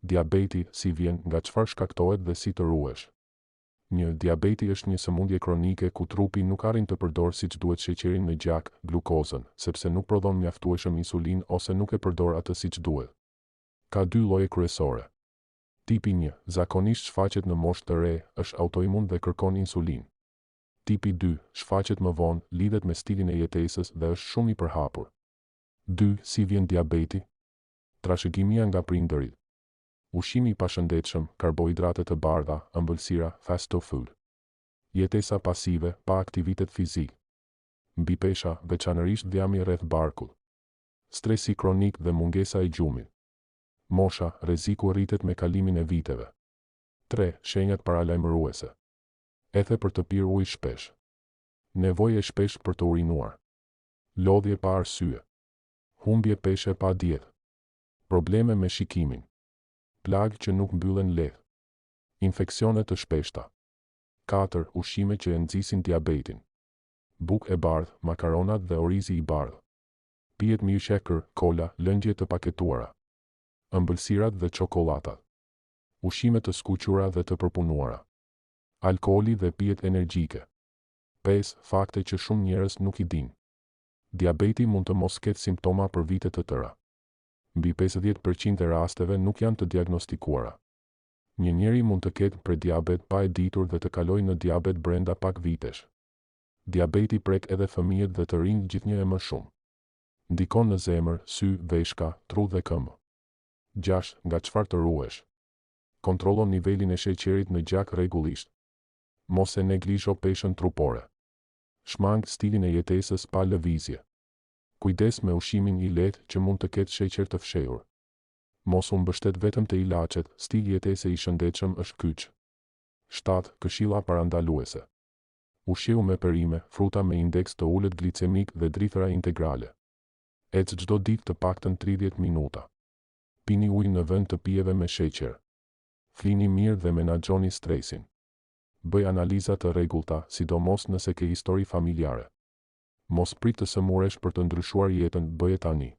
Diabeti si vjen, nga çfarë shkaktohet dhe si të ruhesh. 1. Diabeti është një sëmundje kronike ku trupi nuk arrin të përdor siç duhet sheqerin në gjak, glukozën, sepse nuk prodhon mjaftueshëm insulin ose nuk e përdor atë siç duhet. Ka 2 lloje kryesore. Tipi 1, zakonisht shfaqet në moshë të re, është autoimun dhe kërkon insulin. Tipi 2, shfaqet më vonë, lidhet me stilin e jetesës dhe është shumë i përhapur. 2. Si vjen diabeti? Trashëgimia nga prindërit. Ushqimi i pashëndetshëm, karbohidrate të bardha, ëmbëlsira, fast food. Jetesa pasive, pa aktivitet fizik. Mbi pesha, veçanërisht dhjami rreth barkut. Stresi kronik dhe mungesa e gjumit. Mosha, rreziku rritet me kalimin e viteve. 3. Shenjat paralajmëruese. Ethe për të pirë ujë shpesh. Nevojë e shpesh për të urinuar. Lodhje pa arsye. Humbje peshe pa dietë. Probleme me shikimin. Plagë që nuk mbyllen lehtë. Infeksione të shpeshta. 4. Ushqime që e nxisin diabetin. Bukë e bardhë, makaronat dhe orizi i bardhë. Pijet mirë sheqer, kola, lëngje të paketuara. Ëmbëlsirat dhe çokollatat. Ushqime të skuqura dhe të përpunuara. Alkooli dhe pijet energjike. 5. Fakte që shumë njerëz nuk i dinë. Diabeti mund të mos ketë simptoma për vite të tëra. Mbi 50% e rasteve nuk janë të diagnostikuara. Një njeri mund të ketë prediabet pa e ditur dhe të kalojë në diabet brenda pak vitesh. Diabeti prek edhe fëmijët dhe të rinj gjithnjë e më shumë. Ndikon në zemër, sy, veshka, tru dhe këmbë. 6. Nga çfarë të ruhesh? Kontrollo nivelin e sheqerit në gjak rregullisht. Mos e neglizho peshën trupore. Shmang stilin e jetesës pa lëvizje. Kujdes me ushqimin i lehtë që mund të ketë sheqer të fshehur. Mos u mbështet vetëm te ilaçet, stil jetese i shëndetshëm është kyç. 7. Këshilla parandaluese. Ushqiu me perime, fruta me indeks të ulët glicemik dhe drithëra integrale. Ec çdo ditë të paktën 30 minuta. Pini ujë në vend të pijeve me sheqer. Flini mirë dhe menaxhoni stresin. Bëj analiza të rregullta, sidomos nëse ke histori familjare. Mos prit të sëmuresh për të ndryshuar jetën, bëje tani.